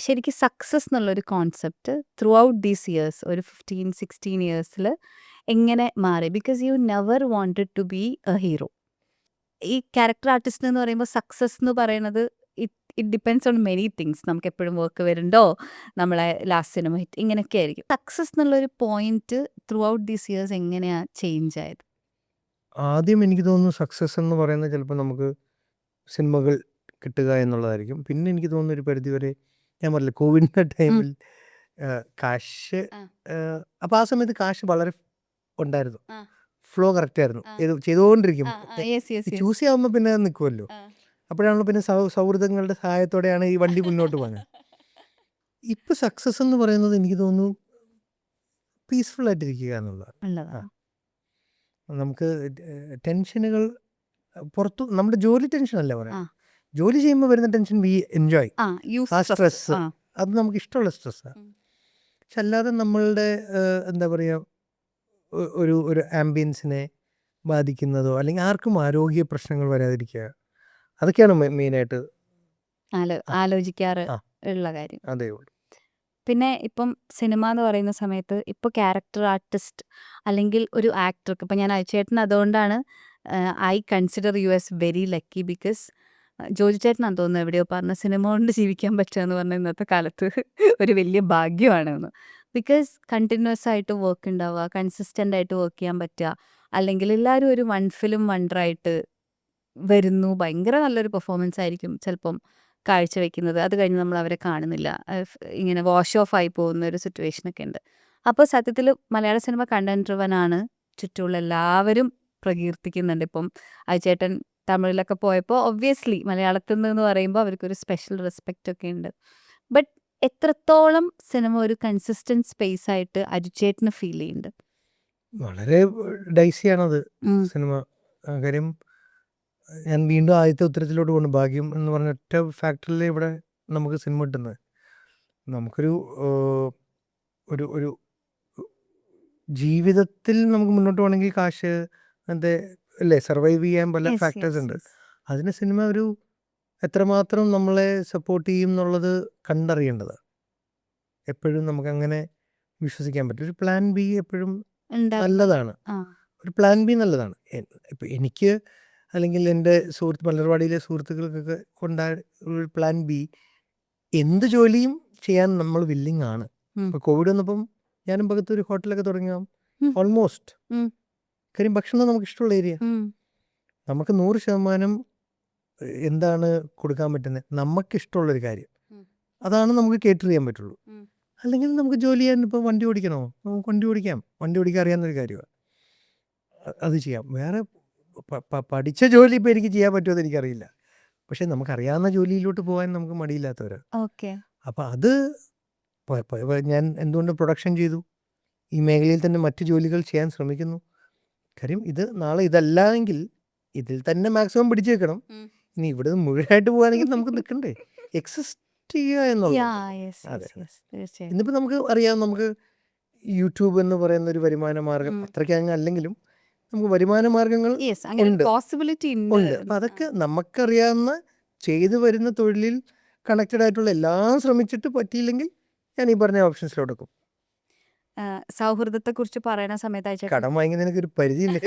ശരിക്കും സക്സസ് എന്നുള്ളൊരു concept throughout these years ഒരു 15-16 ഇയേഴ്സിൽ എങ്ങനെ മാറി? Because you never wanted to be a hero. ഈ ക്യാരക്ടർ ആർട്ടിസ്റ്റ് എന്ന് പറയുമ്പോൾ സക്സസ് എന്ന് പറയുന്നത് it it depends on many things. നമുക്ക് എപ്പോഴും വർക്ക് വരുന്നുണ്ടോ, നമ്മളെ ലാസ്റ്റ് സിനിമ ഹിറ്റ്, ഇങ്ങനെയൊക്കെ ആയിരിക്കും. സക്സസ് എന്നുള്ളൊരു point through out these years എങ്ങനെയാണ് ചേഞ്ച് ആയത്? ആദ്യം എനിക്ക് തോന്നുന്നു സക്സസ് എന്ന് പറയുന്നത് ചിലപ്പോൾ നമുക്ക് സിനിമകൾ കിട്ടുക എന്നുള്ളതായിരിക്കും. പിന്നെ എനിക്ക് തോന്നുന്നു ഒരു പരിധിവരെ ഞാൻ പറഞ്ഞില്ല കോവിഡിൻ്റെ ടൈമിൽ കാശ് ആ. അപ്പോൾ ആ സമയത്ത് കാശ് വളരെ ഉണ്ടായിരുന്നു, ആ. ഫ്ലോ കറക്റ്റ് ആയിരുന്നു. ആ. ചെയ്തുകൊണ്ടിരിക്കും യെസ് യെസ് യെസ്. ചൂസ് ചെയ്യാവുമ്പോൾ പിന്നെ അത് നിൽക്കുമല്ലോ. അപ്പോഴാണല്ലോ പിന്നെ സൗഹൃദങ്ങളുടെ സഹായത്തോടെയാണ് ഈ വണ്ടി മുന്നോട്ട് പോകുന്നത്. ഇപ്പം സക്സസ് എന്ന് പറയുന്നത് എനിക്ക് തോന്നുന്നു പീസ്ഫുൾ ആയിട്ടിരിക്കുക എന്നുള്ളതാണ്. നമുക്ക് ടെൻഷനുകൾ പുറത്തു, നമ്മുടെ ജോലി ടെൻഷനല്ല പറയാം. ജോലി ചെയ്യുമ്പോൾ വരുന്ന ടെൻഷൻ വി എൻജോയ്, ആ സ്ട്രെസ് അത് നമുക്ക് ഇഷ്ടമുള്ള സ്ട്രെസ്സാണ്. പക്ഷെ അല്ലാതെ നമ്മളുടെ എന്താ പറയുക ഒരു ആംബിയൻസിനെ ബാധിക്കുന്നതോ അല്ലെങ്കിൽ ആർക്കും ആരോഗ്യ പ്രശ്നങ്ങൾ വരാതിരിക്കുക, അതൊക്കെയാണ് മെയിനായിട്ട് ആലോചിക്കാറ് ഉള്ള കാര്യം. അതേ ഉള്ളൂ. പിന്നെ ഇപ്പം സിനിമ എന്ന് പറയുന്ന സമയത്ത് ഇപ്പോൾ ക്യാരക്ടർ ആർട്ടിസ്റ്റ് അല്ലെങ്കിൽ ഒരു ആക്ടർക്ക്, ഇപ്പം ഞാൻ അയച്ചേട്ടൻ അതുകൊണ്ടാണ് I consider you as very lucky. Because Joji ചേട്ടനാന്ന് തോന്നുന്നു എവിടെയോ പറഞ്ഞ സിനിമ കൊണ്ട് ജീവിക്കാൻ പറ്റുക എന്ന് പറഞ്ഞാൽ ഇന്നത്തെ കാലത്ത് ഒരു വലിയ ഭാഗ്യമാണെന്ന്. ബിക്കോസ് കണ്ടിന്യൂസ് ആയിട്ട് വർക്ക് ഉണ്ടാവുക, കൺസിസ്റ്റൻ്റ് ആയിട്ട് വർക്ക് ചെയ്യാൻ പറ്റുക, അല്ലെങ്കിൽ എല്ലാവരും ഒരു വൺ ഫിലിം വണ്ടറായിട്ട് വരുന്നു, ഭയങ്കര നല്ലൊരു പെർഫോമൻസ് ആയിരിക്കും ചിലപ്പം കാഴ്ചവെക്കുന്നത്, അത് കഴിഞ്ഞ് നമ്മൾ അവരെ കാണുന്നില്ല, ഇങ്ങനെ വാഷ് ഓഫ് ആയി പോകുന്ന ഒരു സിറ്റുവേഷനൊക്കെ ഉണ്ട്. അപ്പോൾ സത്യത്തിൽ മലയാള സിനിമ കണ്ടന്റ് ഡ്രിവൻ ആണ്, ചുറ്റുമുള്ള എല്ലാവരും പ്രകീർത്തിക്കുന്നുണ്ട്. ഇപ്പം അയച്ചേട്ടൻ തമിഴിലൊക്കെ പോയപ്പോൾ ഒബ്വിയസ്ലി മലയാളത്തിൽ നിന്ന് പറയുമ്പോൾ അവർക്കൊരു സ്പെഷ്യൽ റെസ്പെക്റ്റ് ഒക്കെ ഉണ്ട്. ബട്ട് എത്രത്തോളം സിനിമ ഒരു കൺസിസ്റ്റന്റ് സ്പേസ് ആയിട്ട് അജിച്ചേട്ടന് ഫീൽ ചെയ്യുന്നുണ്ട്? വളരെ ഡൈസിയാണത് സിനിമ. കാര്യം ഞാൻ വീണ്ടും ആദ്യത്തെ ഉത്തരത്തിലോട്ട് പോകുന്നു. ഭാഗ്യം എന്ന് പറഞ്ഞ ഒറ്റ ഫാക്ടറിൽ ഇവിടെ നമുക്ക് സിനിമ കിട്ടുന്നത്. നമുക്കൊരു ഒരു ഒരു ജീവിതത്തിൽ നമുക്ക് മുന്നോട്ട് പോകണമെങ്കിൽ കാശ് അങ്ങനത്തെ അല്ലേ, സർവൈവ് ചെയ്യാൻ പല ഫാക്ടേഴ്സ് ഉണ്ട്. അതിന് സിനിമ ഒരു എത്രമാത്രം നമ്മളെ സപ്പോർട്ട് ചെയ്യും എന്നുള്ളത് കണ്ടറിയേണ്ടത്. എപ്പോഴും നമുക്കങ്ങനെ വിശ്വസിക്കാൻ പറ്റും. ഒരു പ്ലാൻ ബി എപ്പോഴും നല്ലതാണ്. ഒരു പ്ലാൻ ബി നല്ലതാണ്. ഇപ്പം എനിക്ക് അല്ലെങ്കിൽ എൻ്റെ മലർവാടിയിലെ സുഹൃത്തുക്കൾക്കൊക്കെ കൊണ്ടായ ഒരു പ്ലാൻ ബി, എന്ത് ജോലിയും ചെയ്യാൻ നമ്മൾ വില്ലിങ് ആണ്. ഇപ്പോൾ കോവിഡ് വന്നപ്പം ഞാനും പകത്ത് ഒരു ഹോട്ടലൊക്കെ തുടങ്ങാം ഓൾമോസ്റ്റ്. കാര്യം ഭക്ഷണം നമുക്ക് ഇഷ്ടമുള്ള ഏരിയ, നമുക്ക് 100% എന്താണ് കൊടുക്കാൻ പറ്റുന്നത്, നമുക്കിഷ്ടമുള്ളൊരു കാര്യം, അതാണ് നമുക്ക് കേറ്റർ ചെയ്യാൻ പറ്റുള്ളൂ. അല്ലെങ്കിൽ നമുക്ക് ജോലി ചെയ്യാൻ ഇപ്പോൾ വണ്ടി ഓടിക്കണോ, നമുക്ക് വണ്ടി ഓടിക്കാം, വണ്ടി ഓടിക്കാൻ അറിയാവുന്നൊരു കാര്യമാണ്, അത് ചെയ്യാം. വേറെ പഠിച്ച ജോലി ഇപ്പോൾ എനിക്ക് ചെയ്യാൻ പറ്റുമെന്ന് എനിക്കറിയില്ല, പക്ഷെ നമുക്കറിയാവുന്ന ജോലിയിലോട്ട് പോകാൻ നമുക്ക് മടിയില്ലാത്തവരാണ്. അപ്പം അത് ഞാൻ എന്തുകൊണ്ട് പ്രൊഡക്ഷൻ ചെയ്തു, ഈ മേഖലയിൽ തന്നെ മറ്റു ജോലികൾ ചെയ്യാൻ ശ്രമിക്കുന്നു. കാര്യം ഇത് നാളെ ഇതല്ലെങ്കിൽ ഇതിൽ തന്നെ മാക്സിമം പിടിച്ചു വെക്കണം. ഇനി ഇവിടെ മുഴുവനായിട്ട് പോകുകയാണെങ്കിൽ നമുക്ക് നിൽക്കണ്ടേ, എക്സിസ്റ്റ് ചെയ്യുക എന്നുള്ളത്. ഇന്നിപ്പോൾ നമുക്ക് അറിയാം, നമുക്ക് യൂട്യൂബ് എന്ന് പറയുന്ന ഒരു വരുമാന മാർഗം അത്രയ്ക്ക് അങ്ങ് അല്ലെങ്കിലും നമുക്ക് വരുമാന മാർഗങ്ങൾ ഉണ്ട്. അപ്പം അതൊക്കെ നമുക്കറിയാവുന്ന ചെയ്തു വരുന്ന തൊഴിലിൽ കണക്റ്റഡ് ആയിട്ടുള്ള എല്ലാം ശ്രമിച്ചിട്ട് പറ്റിയില്ലെങ്കിൽ ഞാൻ ഈ പറഞ്ഞ ഓപ്ഷൻസിലോട്ടൊക്കെ. സൗഹൃദത്തെ കുറിച്ച് പറയുന്ന സമയത്ത് കടം വാങ്ങി നിനക്കൊരു പരിധിയില്ലേ?